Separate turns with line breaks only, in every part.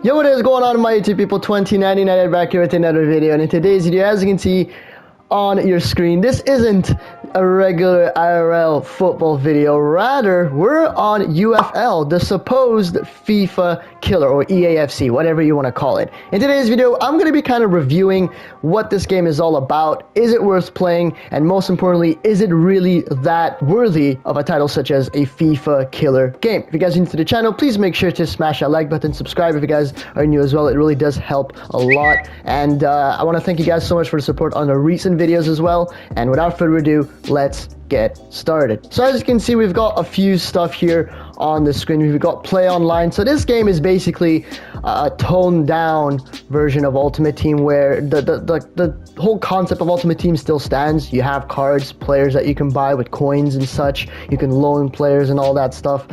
Yo, what is going on, my YouTube people? 2099 back here with another video, and in today's video, as you can see on your screen, this isn't a regular IRL football video. Rather, we're on UFL, the supposed FIFA killer, or EAFC, whatever you want to call it. In today's video, I'm going to be kind of reviewing what this game is all about. Is it worth playing? And most importantly, is it really that worthy of a title such as a FIFA killer game? If you guys are new to the channel, please make sure to smash that like button, subscribe if you guys are new as well. It really does help a lot. And I want to thank you guys so much for the support on the recent videos as well. And without further ado, let's get started. So as you can see, we've got a few stuff here on the screen. We've got play online. So this game is basically a toned down version of Ultimate Team, where the whole concept of Ultimate Team still stands. You have cards, players that you can buy with coins and such. You can loan players and all that stuff.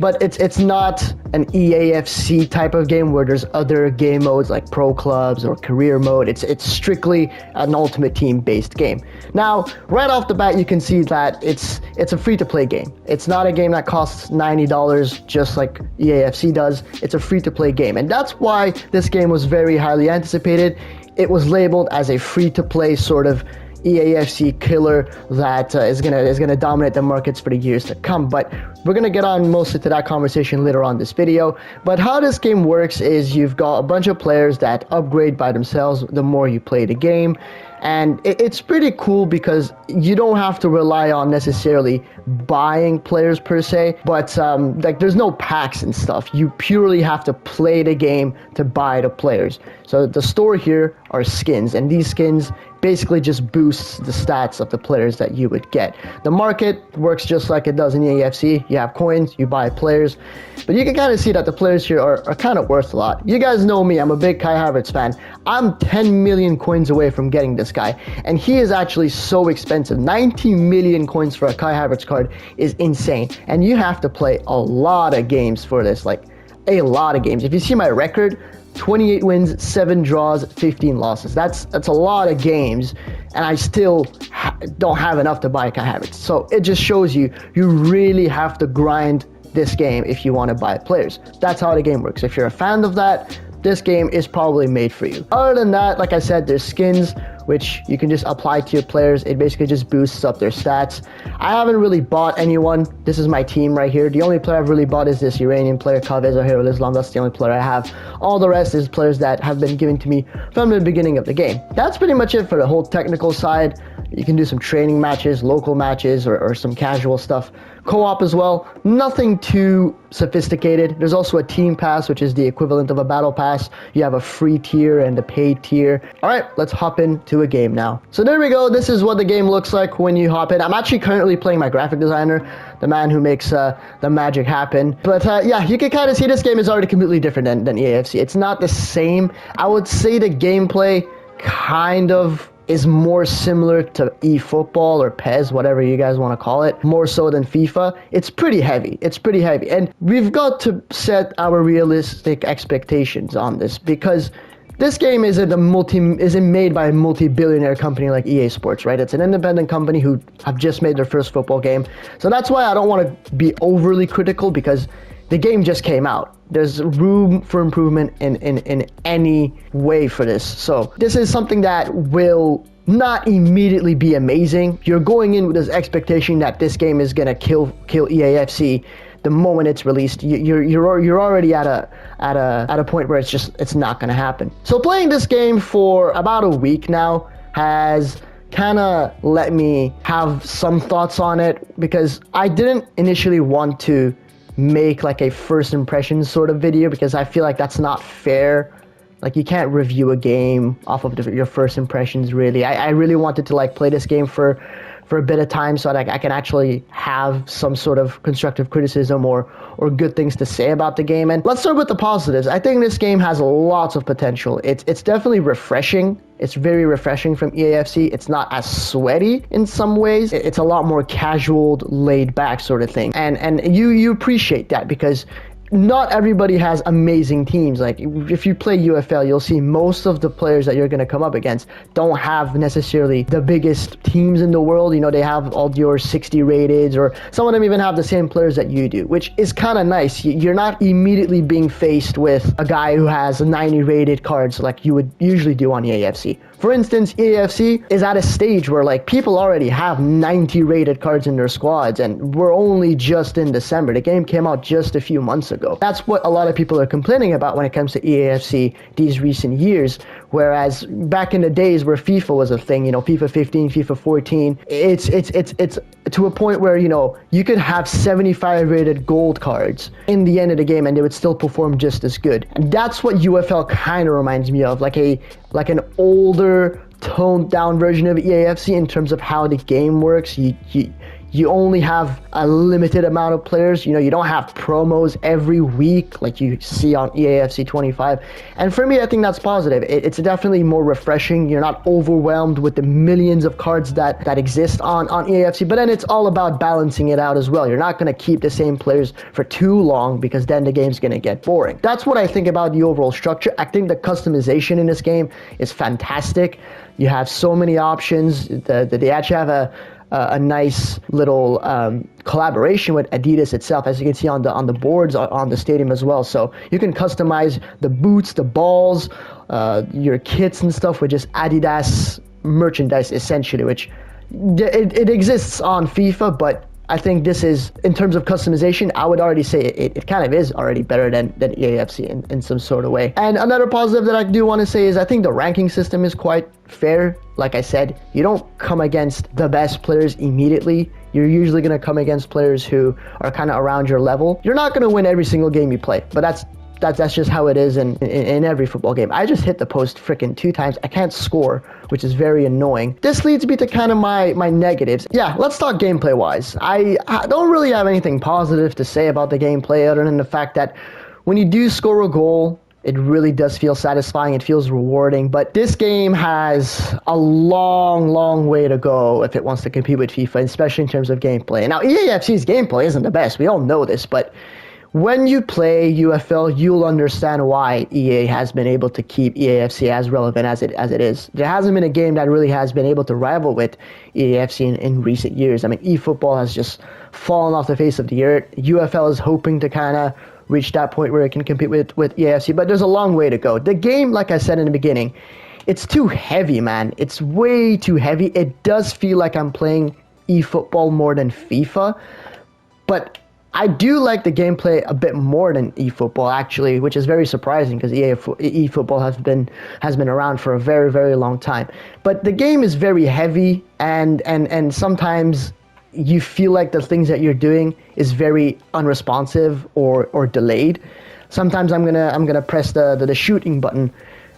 But it's not an EAFC type of game where there's other game modes like pro clubs or career mode. It's strictly an Ultimate Team based game. Now, right off the bat, you can see that it's a free-to-play game. It's not a game that costs $90 just like EAFC does. It's a free-to-play game, and that's why this game was very highly anticipated. It was labeled as a free-to-play sort of EAFC killer that is gonna dominate the markets for the years to come. But we're gonna get on mostly to that conversation later on this video. But how this game works is you've got a bunch of players that upgrade by themselves the more you play the game. And it's pretty cool because you don't have to rely on necessarily buying players per se, but like there's no packs and stuff. You purely have to play the game to buy the players. So the store here are skins, and these skins basically just boosts the stats of the players that you would get. The market works just like it does in AFC. You have coins, you buy players, but you can kind of see that the players here are kind of worth a lot. You guys know me, I'm a big Kai Havertz fan. I'm 10 million coins away from getting this guy, and he is actually so expensive. 90 million coins for a Kai Havertz card is insane, and you have to play a lot of games for this, like a lot of games. If you see my record, 28 wins, 7 draws, 15 losses. That's a lot of games, and I still don't have enough to buy Kai Havertz. So it just shows you really have to grind this game if you want to buy players. That's how the game works. If you're a fan of that, this game is probably made for you. Other than that, like I said, there's skins which you can just apply to your players. It basically just boosts up their stats. I haven't really bought anyone. This is my team right here. The only player I've really bought is this Iranian player, Kaveh Zahirul Islam. That's the only player I have. All the rest is players that have been given to me from the beginning of the game. That's pretty much it for the whole technical side. You can do some training matches, local matches, or some casual stuff. Co-op as well, nothing too sophisticated. There's also a team pass, which is the equivalent of a battle pass. You have a free tier and a paid tier. All right, let's hop into a game now. So there we go. This is what the game looks like when you hop in. I'm actually currently playing my graphic designer, the man who makes the magic happen. But yeah, you can kind of see this game is already completely different than EAFC. It's not the same. I would say the gameplay kind of is more similar to eFootball or PES, whatever you guys want to call it, more so than FIFA. It's pretty heavy. It's pretty heavy. And we've got to set our realistic expectations on this, because this game isn't made by a multi-billionaire company like EA Sports, right? It's an independent company who have just made their first football game. So that's why I don't want to be overly critical, because the game just came out. There's room for improvement in any way for this. So this is something that will not immediately be amazing. You're going in with this expectation that this game is gonna kill EAFC the moment it's released. You're already at a point where it's not gonna happen. So playing this game for about a week now has kind of let me have some thoughts on it, because I didn't initially want to make like a first impression sort of video, because I feel like that's not fair. Like, you can't review a game off of your first impressions, really. I really wanted to like play this game for a bit of time so that I can actually have some sort of constructive criticism or good things to say about the game. And let's start with the positives. I think this game has lots of potential. It's definitely refreshing. It's very refreshing from EAFC. It's not as sweaty in some ways. It's a lot more casual, laid back sort of thing. And you appreciate that, because not everybody has amazing teams. Like if you play UFL, you'll see most of the players that you're going to come up against don't have necessarily the biggest teams in the world. You know, they have all your 60 rated, or some of them even have the same players that you do, which is kind of nice. You're not immediately being faced with a guy who has 90 rated cards like you would usually do on EAFC. For instance, EAFC is at a stage where like people already have 90 rated cards in their squads, and we're only just in December. The game came out just a few months ago. That's what a lot of people are complaining about when it comes to EAFC these recent years. Whereas back in the days where FIFA was a thing, you know, FIFA 15, FIFA 14, it's to a point where, you know, you could have 75 rated gold cards in the end of the game and they would still perform just as good. And that's what UFL kind of reminds me of, like an older, toned down version of EAFC in terms of how the game works. You only have a limited amount of players. You know, you don't have promos every week like you see on EAFC 25. And for me, I think that's positive. It's definitely more refreshing. You're not overwhelmed with the millions of cards that exist on EAFC. But then it's all about balancing it out as well. You're not going to keep the same players for too long because then the game's going to get boring. That's what I think about the overall structure. I think the customization in this game is fantastic. You have so many options. They actually have a nice little collaboration with Adidas itself, as you can see on the boards on the stadium as well. So you can customize the boots, the balls, your kits and stuff with just Adidas merchandise essentially, which it exists on FIFA, but I think this is, in terms of customization, I would already say it kind of is already better than EAFC in some sort of way. And another positive that I do want to say is I think the ranking system is quite fair. Like I said, you don't come against the best players immediately. You're usually going to come against players who are kind of around your level. You're not going to win every single game you play, but that's just how it is in every football game. I just hit the post freaking 2 times. I can't score, which is very annoying. This leads me to kind of my negatives. Yeah, let's talk gameplay wise. I don't really have anything positive to say about the gameplay other than the fact that when you do score a goal, it really does feel satisfying. It feels rewarding. But this game has a long way to go if it wants to compete with FIFA, especially in terms of gameplay. Now, EAFC's gameplay isn't the best. We all know this, but when you play UFL, you'll understand why EA has been able to keep EAFC as relevant as it is. There hasn't been a game that really has been able to rival with EAFC in recent years. I mean, eFootball has just fallen off the face of the earth. UFL is hoping to kind of reach that point where it can compete with EAFC, but there's a long way to go. The game, like I said in the beginning, it's too heavy, man. It's way too heavy. It does feel like I'm playing eFootball more than FIFA, but I do like the gameplay a bit more than eFootball, actually, which is very surprising because eFootball has been around for a very long time. But the game is very heavy, and sometimes you feel like the things that you're doing is very unresponsive or delayed. Sometimes I'm gonna press the shooting button,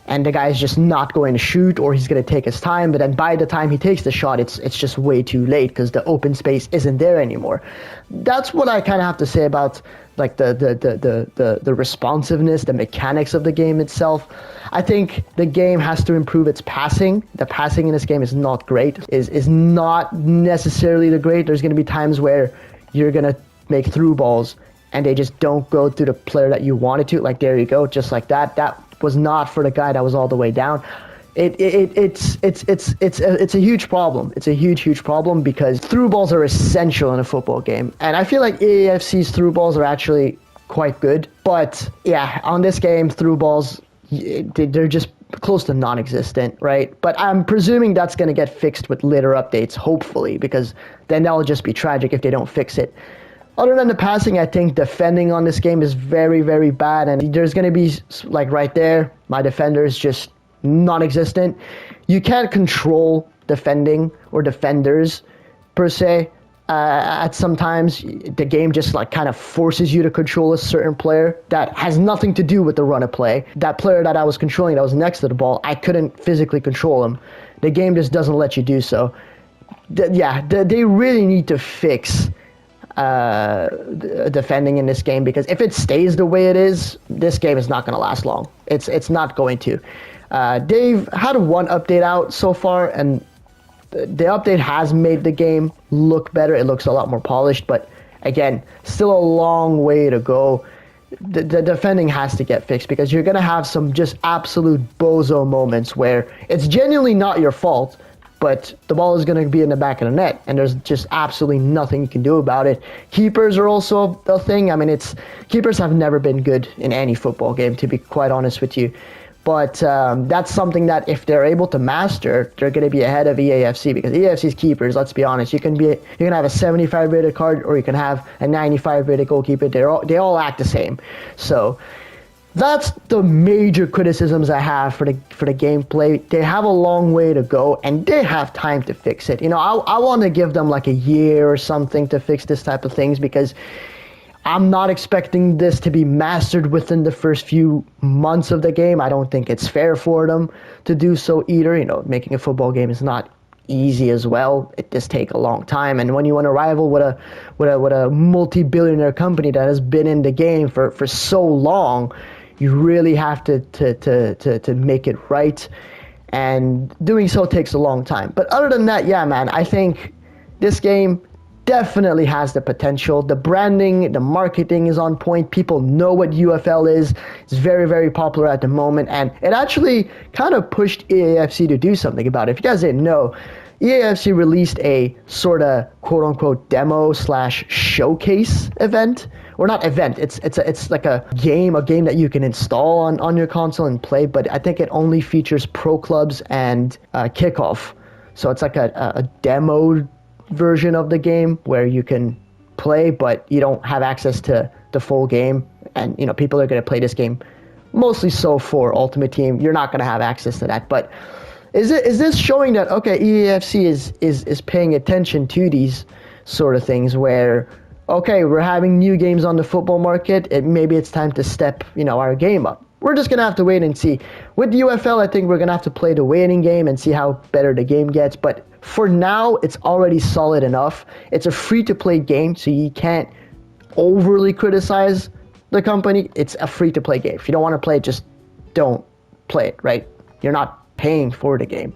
and the guy's just not going to shoot, or he's going to take his time, but then by the time he takes the shot, it's just way too late because the open space isn't there anymore. That's what I kind of have to say about like the responsiveness, the mechanics of the game itself. I think the game has to improve its passing. The passing in this game is not great, is not necessarily the great. There's going to be times where you're going to make through balls and they just don't go to the player that you wanted to. Like, there you go, just like that. That was not for the guy that was all the way down. It's a huge problem. It's a huge problem because through balls are essential in a football game, and I feel like EAFC's through balls are actually quite good. But yeah, on this game, through balls, they're just close to non-existent, right? But I'm presuming that's going to get fixed with later updates, hopefully, because then that'll just be tragic if they don't fix it. Other than the passing, I think defending on this game is very bad, and there's going to be, like right there, my defender is just non-existent. You can't control defending or defenders per se. At sometimes the game just like kind of forces you to control a certain player that has nothing to do with the run of play. That player that I was controlling that was next to the ball, I couldn't physically control him. The game just doesn't let you do so. They really need to fix defending in this game, because if it stays the way it is, this game is not going to last long. It's not going to. They've had one update out so far, and the update has made the game look better. It looks a lot more polished, but again, still a long way to go. the defending has to get fixed, because you're going to have some just absolute bozo moments where it's genuinely not your fault, but the ball is going to be in the back of the net, and there's just absolutely nothing you can do about it. Keepers are also a thing. I mean, keepers have never been good in any football game, to be quite honest with you. But that's something that if they're able to master, they're going to be ahead of EAFC, because EAFC's keepers, let's be honest, you can have a 75 rated card, or you can have a 95 rated goalkeeper. They all act the same. So that's the major criticisms I have for the gameplay. They have a long way to go, and they have time to fix it. I want to give them like a year or something to fix this type of things, because I'm not expecting this to be mastered within the first few months of the game. I don't think it's fair for them to do so either. Making a football game is not easy as well. It does take a long time, and when you want to rival with a multi-billionaire company that has been in the game for so long, you really have to make it right, and doing so takes a long time. But other than that, yeah, man, I think this game definitely has the potential. The branding, the marketing is on point. People know what UFL is. It's very, very popular at the moment, and it actually kind of pushed EAFC to do something about it. If you guys didn't know, EAFC released a sort of quote-unquote demo/showcase event. Or not event, it's like a game that you can install on your console and play, but I think it only features pro clubs and kickoff. So it's like a demo version of the game where you can play, but you don't have access to the full game. And people are going to play this game mostly so for Ultimate Team. You're not going to have access to that. But is this showing that, okay, EAFC is paying attention to these sort of things where, okay, we're having new games on the football market, maybe it's time to step our game up. We're just going to have to wait and see. With the UFL, I think we're going to have to play the waiting game and see how better the game gets. But for now, it's already solid enough. It's a free-to-play game, so you can't overly criticize the company. It's a free-to-play game. If you don't want to play it, just don't play it, right? You're not paying for the game.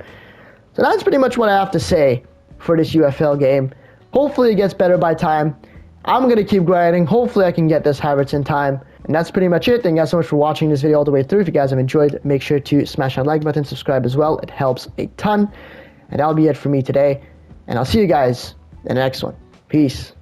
So that's pretty much what I have to say for this UFL game. Hopefully it gets better by time. I'm going to keep grinding. Hopefully I can get this Havertz in time. And that's pretty much it. Thank you guys so much for watching this video all the way through. If you guys have enjoyed, make sure to smash that like button, subscribe as well. It helps a ton. And that'll be it for me today. And I'll see you guys in the next one. Peace.